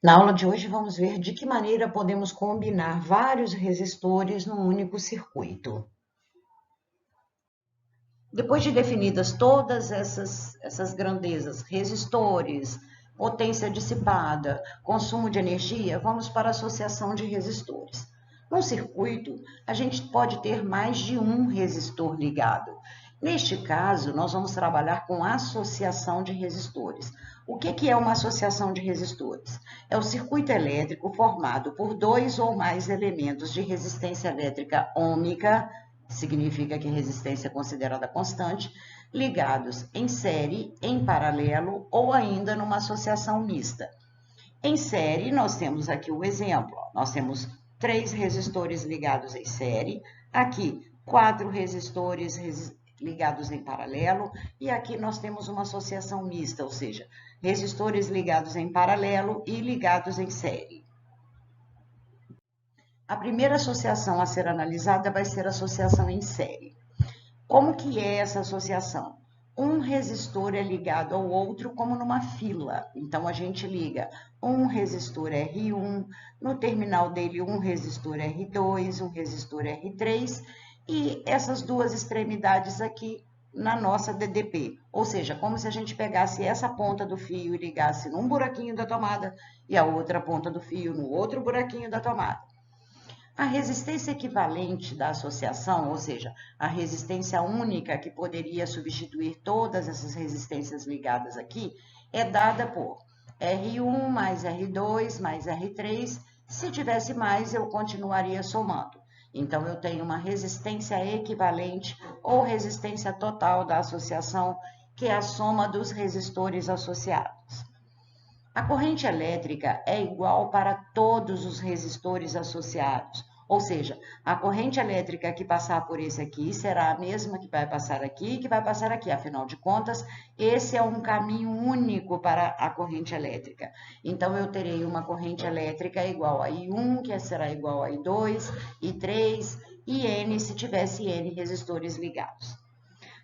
Na aula de hoje, vamos ver de que maneira podemos combinar vários resistores num único circuito. Depois de definidas todas essas grandezas, resistores, potência dissipada, consumo de energia, vamos para a associação de resistores. Num circuito, a gente pode ter mais de um resistor ligado. Neste caso, nós vamos trabalhar com associação de resistores. O que é uma associação de resistores? É o circuito elétrico formado por dois ou mais elementos de resistência elétrica ôhmica, significa que a resistência é considerada constante, ligados em série, em paralelo ou ainda numa associação mista. Em série, nós temos aqui o exemplo. Nós temos 3 resistores ligados em série, aqui 4 resistores ligados em paralelo, e aqui nós temos uma associação mista, ou seja, resistores ligados em paralelo e ligados em série. A primeira associação a ser analisada vai ser a associação em série. Como que é essa associação? Um resistor é ligado ao outro como numa fila. Então, a gente liga um resistor R1, no terminal dele um resistor R2, um resistor R3, e essas duas extremidades aqui na nossa DDP. Ou seja, como se a gente pegasse essa ponta do fio e ligasse num buraquinho da tomada e a outra ponta do fio no outro buraquinho da tomada. A resistência equivalente da associação, ou seja, a resistência única que poderia substituir todas essas resistências ligadas aqui, é dada por R1 mais R2 mais R3. Se tivesse mais, eu continuaria somando. Então, eu tenho uma resistência equivalente ou resistência total da associação, que é a soma dos resistores associados. A corrente elétrica é igual para todos os resistores associados, ou seja, a corrente elétrica que passar por esse aqui será a mesma que vai passar aqui e que vai passar aqui. Afinal de contas, esse é um caminho único para a corrente elétrica. Então, eu terei uma corrente elétrica igual a I1, que será igual a I2, I3 e N se tivesse N resistores ligados.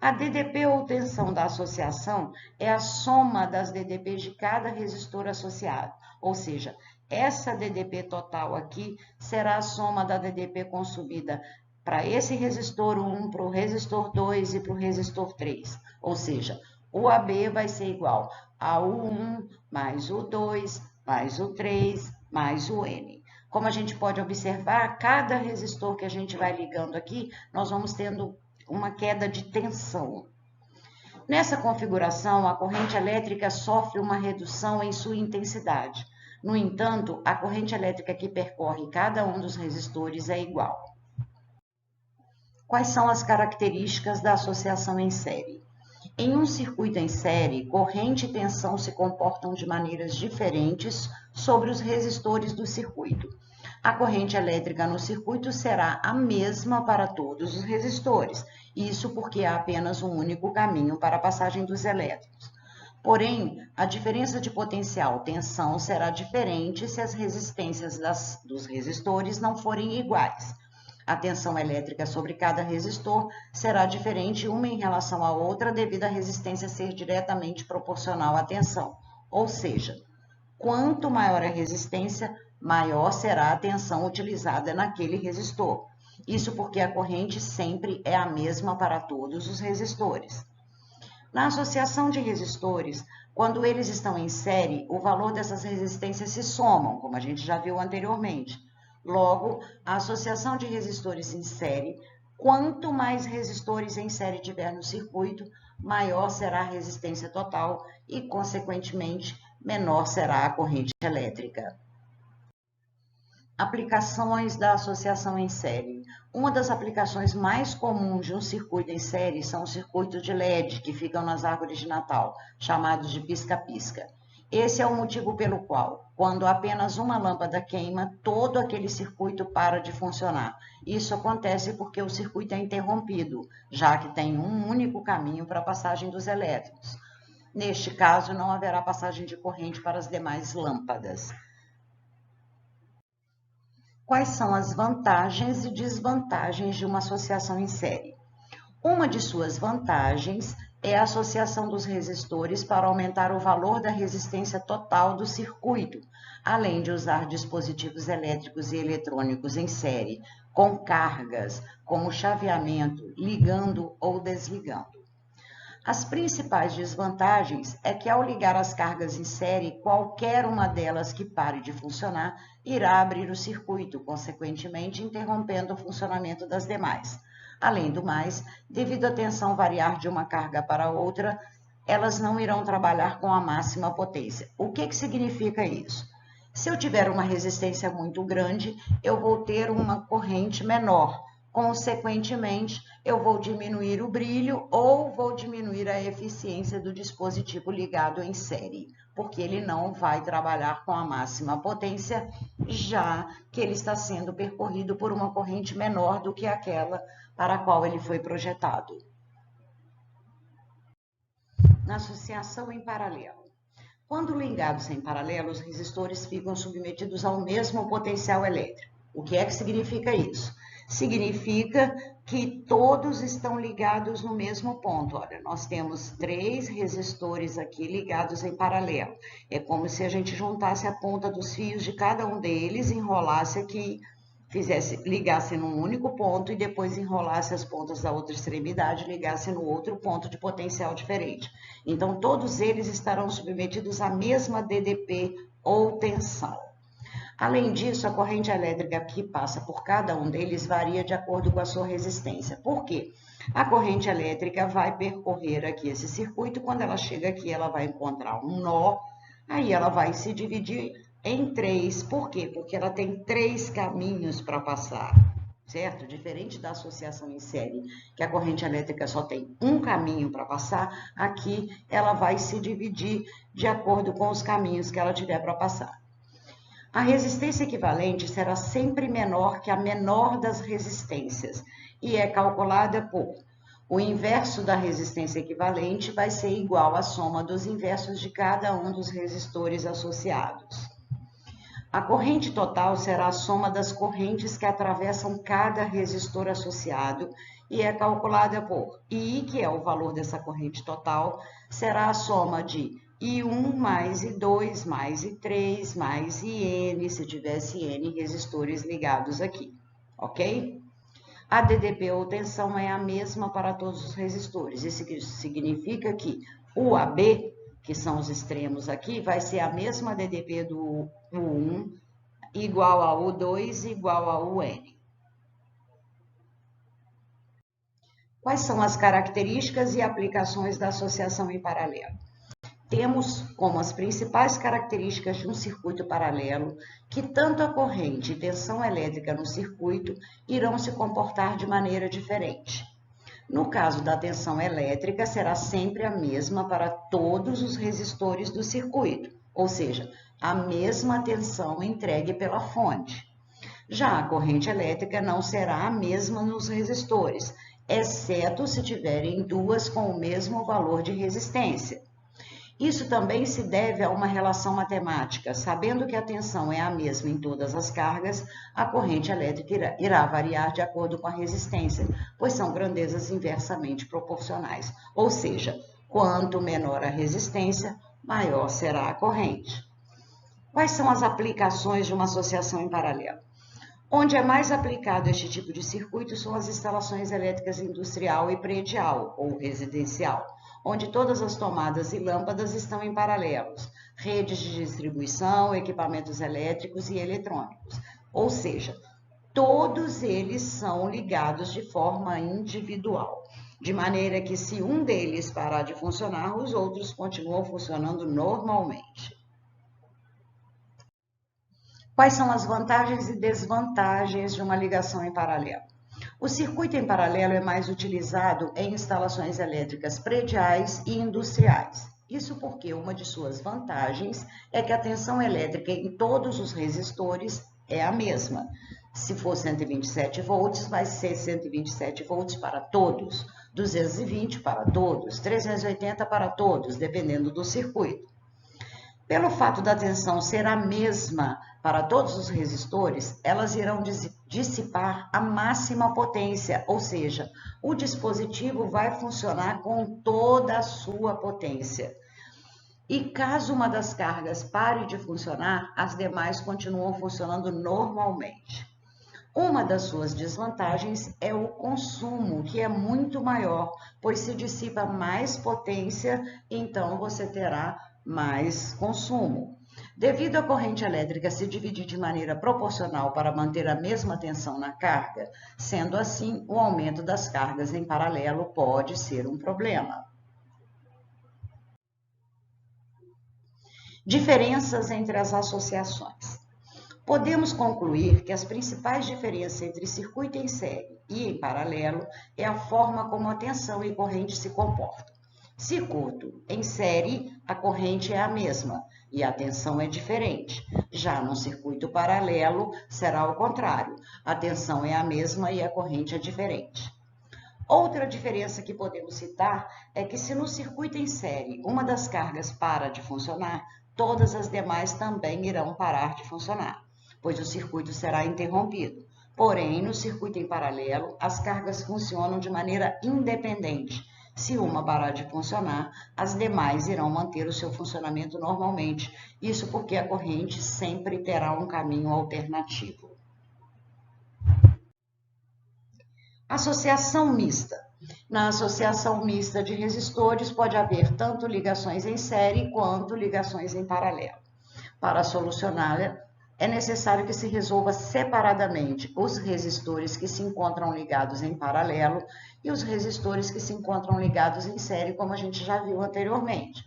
A DDP ou tensão da associação é a soma das DDPs de cada resistor associado, ou seja, essa DDP total aqui será a soma da DDP consumida para esse resistor 1, para o resistor 2 e para o resistor 3, ou seja, o AB vai ser igual ao 1 mais o 2 mais o 3 mais o N. Como a gente pode observar, cada resistor que a gente vai ligando aqui, nós vamos tendo uma queda de tensão. Nessa configuração, a corrente elétrica sofre uma redução em sua intensidade. No entanto, a corrente elétrica que percorre cada um dos resistores é igual. Quais são as características da associação em série? Em um circuito em série, corrente e tensão se comportam de maneiras diferentes sobre os resistores do circuito. A corrente elétrica no circuito será a mesma para todos os resistores, isso porque há apenas um único caminho para a passagem dos elétrons. Porém, a diferença de potencial tensão será diferente se as resistências dos resistores não forem iguais. A tensão elétrica sobre cada resistor será diferente uma em relação à outra devido à resistência ser diretamente proporcional à tensão. Ou seja, quanto maior a resistência, maior será a tensão utilizada naquele resistor. Isso porque a corrente sempre é a mesma para todos os resistores. Na associação de resistores, quando eles estão em série, o valor dessas resistências se somam, como a gente já viu anteriormente. Logo, a associação de resistores em série, quanto mais resistores em série tiver no circuito, maior será a resistência total e, consequentemente, menor será a corrente elétrica. Aplicações da associação em série. Uma das aplicações mais comuns de um circuito em série são os circuitos de LED que ficam nas árvores de Natal, chamados de pisca-pisca. Esse é o motivo pelo qual, quando apenas uma lâmpada queima, todo aquele circuito para de funcionar. Isso acontece porque o circuito é interrompido, já que tem um único caminho para a passagem dos elétrons. Neste caso, não haverá passagem de corrente para as demais lâmpadas. Quais são as vantagens e desvantagens de uma associação em série? Uma de suas vantagens é a associação dos resistores para aumentar o valor da resistência total do circuito, além de usar dispositivos elétricos e eletrônicos em série, com cargas, como chaveamento, ligando ou desligando. As principais desvantagens é que ao ligar as cargas em série, qualquer uma delas que pare de funcionar irá abrir o circuito, consequentemente interrompendo o funcionamento das demais. Além do mais, devido à tensão variar de uma carga para outra, elas não irão trabalhar com a máxima potência. O que significa isso? Se eu tiver uma resistência muito grande, eu vou ter uma corrente menor. Consequentemente, eu vou diminuir o brilho ou vou diminuir a eficiência do dispositivo ligado em série, porque ele não vai trabalhar com a máxima potência, já que ele está sendo percorrido por uma corrente menor do que aquela para a qual ele foi projetado. Na associação em paralelo. Quando ligados em paralelo, os resistores ficam submetidos ao mesmo potencial elétrico. O que é que significa isso? Significa que todos estão ligados no mesmo ponto. Olha, nós temos 3 resistores aqui ligados em paralelo. É como se a gente juntasse a ponta dos fios de cada um deles, enrolasse aqui, ligasse num único ponto e depois enrolasse as pontas da outra extremidade, ligasse no outro ponto de potencial diferente. Então, todos eles estarão submetidos à mesma DDP ou tensão. Além disso, a corrente elétrica que passa por cada um deles varia de acordo com a sua resistência. Por quê? A corrente elétrica vai percorrer aqui esse circuito, quando ela chega aqui, ela vai encontrar um nó, aí ela vai se dividir em 3. Por quê? Porque ela tem 3 caminhos para passar, certo? Diferente da associação em série, que a corrente elétrica só tem um caminho para passar, aqui ela vai se dividir de acordo com os caminhos que ela tiver para passar. A resistência equivalente será sempre menor que a menor das resistências e é calculada por o inverso da resistência equivalente vai ser igual à soma dos inversos de cada um dos resistores associados. A corrente total será a soma das correntes que atravessam cada resistor associado e é calculada por I, que é o valor dessa corrente total, será a soma de I1 mais I2 mais I3 mais IN, se tivesse N resistores ligados aqui, ok? A DDP ou tensão é a mesma para todos os resistores. Isso significa que o AB, que são os extremos aqui, vai ser a mesma DDP do U1 igual ao U2 igual ao UN. Quais são as características e aplicações da associação em paralelo? Temos como as principais características de um circuito paralelo que tanto a corrente e tensão elétrica no circuito irão se comportar de maneira diferente. No caso da tensão elétrica, será sempre a mesma para todos os resistores do circuito, ou seja, a mesma tensão entregue pela fonte. Já a corrente elétrica não será a mesma nos resistores, exceto se tiverem duas com o mesmo valor de resistência. Isso também se deve a uma relação matemática. Sabendo que a tensão é a mesma em todas as cargas, a corrente elétrica irá variar de acordo com a resistência, pois são grandezas inversamente proporcionais. Ou seja, quanto menor a resistência, maior será a corrente. Quais são as aplicações de uma associação em paralelo? Onde é mais aplicado este tipo de circuito são as instalações elétricas industrial e predial, ou residencial, onde todas as tomadas e lâmpadas estão em paralelos, redes de distribuição, equipamentos elétricos e eletrônicos. Ou seja, todos eles são ligados de forma individual, de maneira que se um deles parar de funcionar, os outros continuam funcionando normalmente. Quais são as vantagens e desvantagens de uma ligação em paralelo? O circuito em paralelo é mais utilizado em instalações elétricas prediais e industriais. Isso porque uma de suas vantagens é que a tensão elétrica em todos os resistores é a mesma. Se for 127 volts, vai ser 127 volts para todos, 220 para todos, 380 para todos, dependendo do circuito. Pelo fato da tensão ser a mesma para todos os resistores, elas irão dissipar a máxima potência, ou seja, o dispositivo vai funcionar com toda a sua potência. E caso uma das cargas pare de funcionar, as demais continuam funcionando normalmente. Uma das suas desvantagens é o consumo, que é muito maior, pois se dissipa mais potência, então você terá mais consumo. Devido à corrente elétrica se dividir de maneira proporcional para manter a mesma tensão na carga, sendo assim, o aumento das cargas em paralelo pode ser um problema. Diferenças entre as associações. Podemos concluir que as principais diferenças entre circuito em série e em paralelo é a forma como a tensão e corrente se comportam. Circuito em série, a corrente é a mesma e a tensão é diferente. Já no circuito paralelo, será o contrário. A tensão é a mesma e a corrente é diferente. Outra diferença que podemos citar é que se no circuito em série uma das cargas para de funcionar, todas as demais também irão parar de funcionar, pois o circuito será interrompido. Porém, no circuito em paralelo, as cargas funcionam de maneira independente. Se uma parar de funcionar, as demais irão manter o seu funcionamento normalmente. Isso porque a corrente sempre terá um caminho alternativo. Associação mista. Na associação mista de resistores pode haver tanto ligações em série quanto ligações em paralelo. Para solucioná-la, é necessário que se resolva separadamente os resistores que se encontram ligados em paralelo e os resistores que se encontram ligados em série, como a gente já viu anteriormente.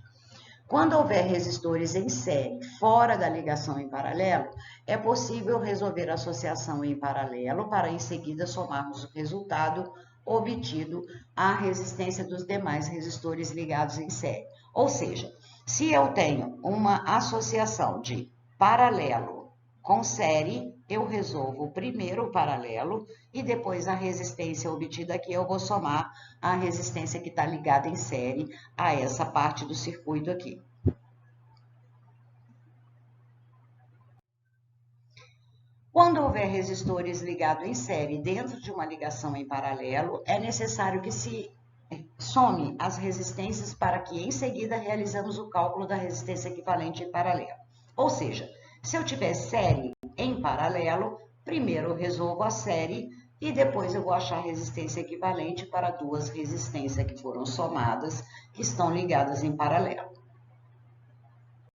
Quando houver resistores em série fora da ligação em paralelo, é possível resolver a associação em paralelo para em seguida somarmos o resultado obtido à resistência dos demais resistores ligados em série. Ou seja, se eu tenho uma associação de paralelo com série, eu resolvo primeiro o paralelo e depois a resistência obtida aqui eu vou somar a resistência que está ligada em série a essa parte do circuito aqui. Quando houver resistores ligados em série dentro de uma ligação em paralelo, é necessário que se some as resistências para que em seguida realizamos o cálculo da resistência equivalente em paralelo. Ou seja, se eu tiver série em paralelo, primeiro eu resolvo a série e depois eu vou achar a resistência equivalente para duas resistências que foram somadas, que estão ligadas em paralelo.